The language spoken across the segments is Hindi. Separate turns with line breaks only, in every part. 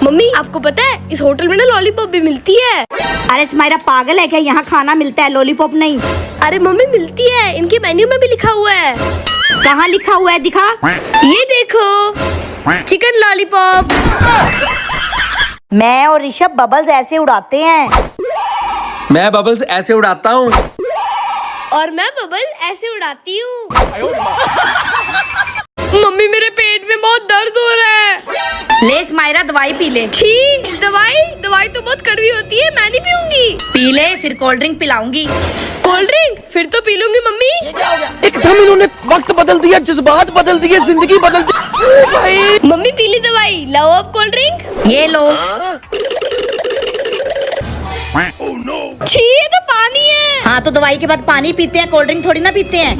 मम्मी आपको पता है इस होटल में ना लॉलीपॉप भी मिलती है।
अरे स्माइरा पागल है क्या? यहाँ खाना मिलता है, लॉलीपॉप नहीं।
अरे मम्मी मिलती है, इनके मेन्यू में भी लिखा हुआ है।
कहाँ लिखा हुआ है? दिखा।
ये देखो, चिकन लॉलीपॉप।
मैं और ऋषभ बबल्स ऐसे उड़ाते हैं।
मैं बबल्स ऐसे उड़ाता हूँ।
और मैं बबल ऐसे उड़ाती हूँ। मम्मी मेरे पेट में बहुत दर्द हो रहा है।
ले स्माइरा दवाई पी ले।
छी, दवाई तो बहुत कड़वी होती है, मैं नहीं पीऊंगी।
पी ले, फिर कोल्ड ड्रिंक पिलाऊंगी।
कोल्ड ड्रिंक फिर तो पी लूंगी मम्मी।
एकदम इन्होंने वक्त बदल दिया, जज्बात बदल दिए, जिंदगी बदल दी। भाई
मम्मी पी ली दवाई, लाओ अब कोल्ड ड्रिंक।
ये लो।
छी, ये तो पानी है।
हाँ तो दवाई के बाद पानी पीते हैं, कोल्ड ड्रिंक थोड़ी ना पीते हैं।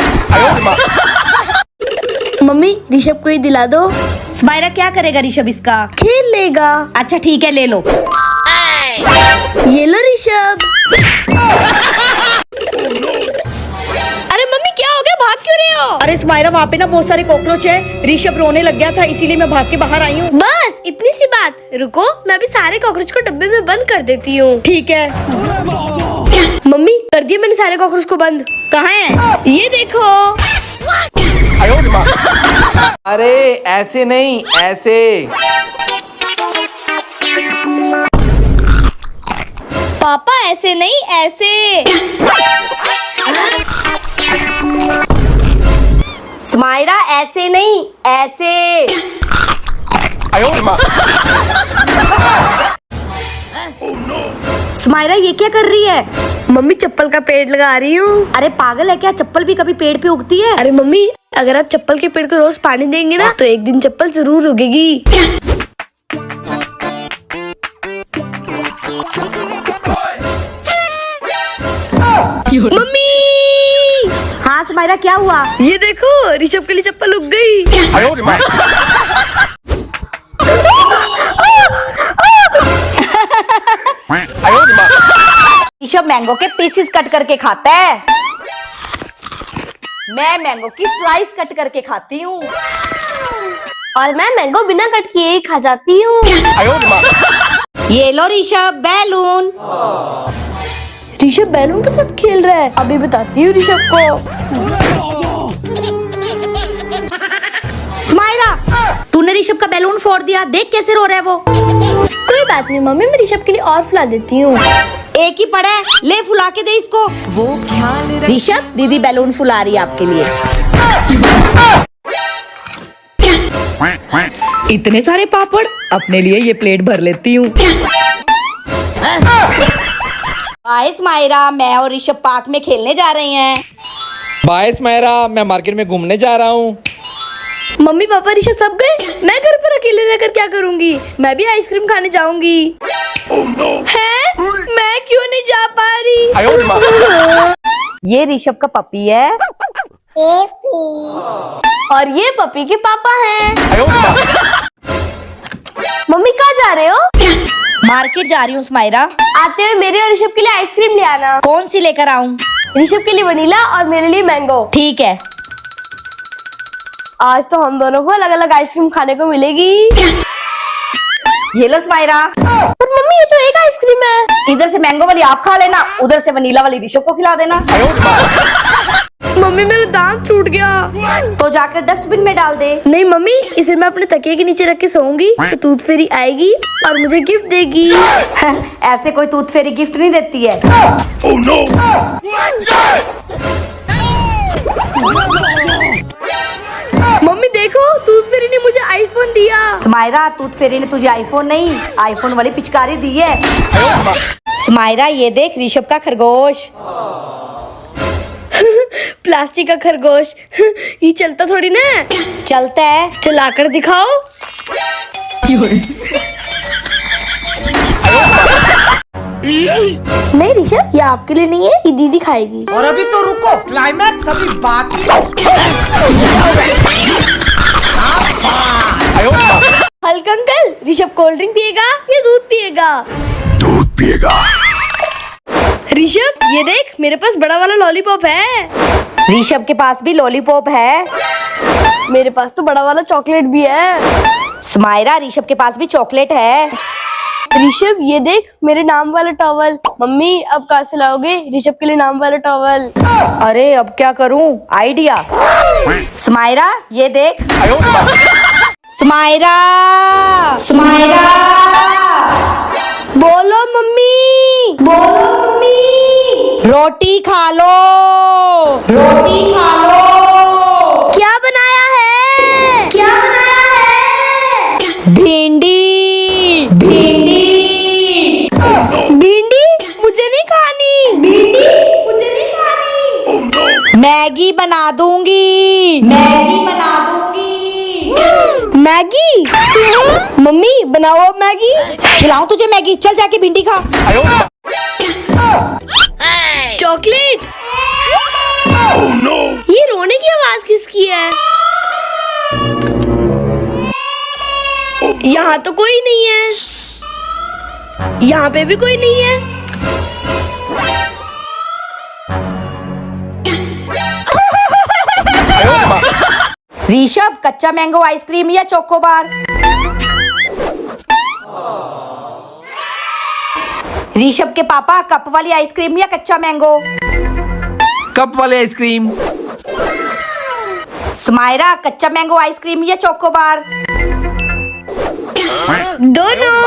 मम्मी ऋषभ को ही दिला दो।
स्माइरा क्या करेगा ऋषभ इसका?
खेल लेगा।
अच्छा ठीक है, ले लो।
ये लो ऋषभ। अरे मम्मी क्या हो गया, भाग क्यों रहे हो?
अरे स्माइरा वहाँ पे ना बहुत सारे कॉकरोच है, ऋषभ रोने लग गया था इसीलिए मैं भाग के बाहर आई हूँ।
बस इतनी सी बात, रुको मैं अभी सारे कॉकरोच को डब्बे में बंद कर देती हूँ।
ठीक है।
मम्मी कर दिए मैंने सारे कॉकरोच को बंद।
कहाँ है?
ये देखो।
अरे ऐसे नहीं, ऐसे।
पापा ऐसे नहीं, ऐसे।
स्माइरा ऐसे नहीं, ऐसे। स्माइरा ये क्या कर रही है?
मम्मी चप्पल का पेड़ लगा रही हूँ।
अरे पागल है क्या? चप्पल भी कभी पेड़ पे उगती है?
अरे मम्मी अगर आप चप्पल के पेड़ को रोज पानी देंगे ना तो एक दिन चप्पल जरूर उगेगी। मम्मी
हाँ स्माइरा क्या हुआ?
ये देखो ऋषभ के लिए चप्पल उग गई।
ऋषभ मैंगो के पीसेस कट करके खाता है, मैं मैंगो की स्लाइस कट करके खाती हूँ।
और मैं मैंगो बिना कट किए ही खा जाती हूँ।
ये लो ऋषभ बैलून।
ऋषभ बैलून के साथ खेल रहा है, अभी बताती हूँ ऋषभ को।
स्माइरा तूने ऋषभ का बैलून फोड़ दिया, देख कैसे रो रहा है वो।
कोई बात नहीं मम्मी, मैं ऋषभ के लिए और फुला देती हूँ।
एक ही पड़ा है, ले फुला के दे इसको। ऋषभ दीदी बैलून फुला रही है आपके लिए। इतने सारे पापड़, अपने लिए ये प्लेट भर लेती हूँ। बाय स्माइरा, मैं और ऋषभ पार्क में खेलने जा रहे हैं।
बाय स्माइरा, मैं मार्केट में घूमने जा रहा हूँ।
मम्मी पापा ऋषभ सब गए, मैं घर पर अकेले रहकर क्या करूँगी? मैं भी आइसक्रीम खाने जाऊंगी। है? मैं क्यों नहीं जा पा रही?
ये ऋषभ का पपी है
और ये पपी के पापा हैं। मम्मी कहाँ जा रहे हो?
मार्केट जा रही हूँ स्माइरा।
आते हुए मेरे और ऋषभ के लिए आइसक्रीम ले आना।
कौन सी लेकर आऊँ?
ऋषभ के लिए वनीला और मेरे लिए मैंगो।
ठीक है।
आज तो हम दोनों को अलग अलग आइसक्रीम खाने को मिलेगी।
ये लो स्माइरा।
पर मम्मी ये तो एक आइसक्रीम है।
इधर से मैंगो वाली आप खा लेना, उधर से वनीला वाली ऋषभ को खिला देना।
मम्मी मेरा दांत टूट गया।
तो जाकर डस्टबिन में डाल दे।
नहीं मम्मी, इसे मैं अपने तकिए के नीचे रख के सोऊंगी तो टूथ फेरी आएगी और मुझे गिफ्ट देगी।
ऐसे कोई टूथ फेरी गिफ्ट नहीं देती है।
मम्मी देखो, टूथ फेरी ने मुझे आईफोन दिया।
स्माइरा टूथ फेरी ने तुझे आईफोन नहीं, आईफोन वाली पिचकारी दी है। स्माइरा ये देख ऋषभ का खरगोश।
प्लास्टिक का खरगोश। ये चलता थोड़ी ना।
चलता है।
चलाकर दिखाओ। नहीं ऋषभ, ये आपके लिए नहीं है, ये दीदी खाएगी।
और अभी तो रुको, क्लाइमैक्स अभी बाकी।
Hulk uncle, Rishabh cold drink पिएगा या दूध पिएगा?
दूध पिएगा।
ऋषभ ये देख, मेरे पास बड़ा वाला लॉलीपॉप है।
ऋषभ के पास भी लॉलीपॉप है।
मेरे पास तो बड़ा वाला चॉकलेट भी है।
स्माइरा ऋषभ के पास भी चॉकलेट है।
ऋषभ ये देख मेरे नाम वाला टॉवल। मम्मी अब कहाँ से लाओगे ऋषभ के लिए नाम वाला टॉवल?
अरे अब क्या करूं, आइडिया। स्माइरा ये देख। स्माइरा स्माइरा
बोलो मम्मी, बोलो मम्मी।
रोटी खा लो, रोटी खा लो।
क्या बनाया है, क्या बनाया है?
भिंडी भिंडी।
भिंडी मुझे नहीं खानी, भिंडी मुझे नहीं खानी।
मैगी बना दूंगी, मैगी बना दूंगी।
मैगी? मम्मी बनाओ अब मैगी।
खिलाऊं तुझे मैगी? चल जाके भिंडी खा।
चॉकलेट। ये रोने की आवाज किसकी है? यहाँ तो कोई नहीं है, यहाँ पे भी कोई नहीं है।
ऋषभ कच्चा मैंगो आइसक्रीम या चोकोबार? ऋषभ के पापा कप वाली आइसक्रीम या कच्चा मैंगो?
कप वाले आइसक्रीम।
स्माइरा कच्चा मैंगो आइसक्रीम या चोकोबार?
दोनों।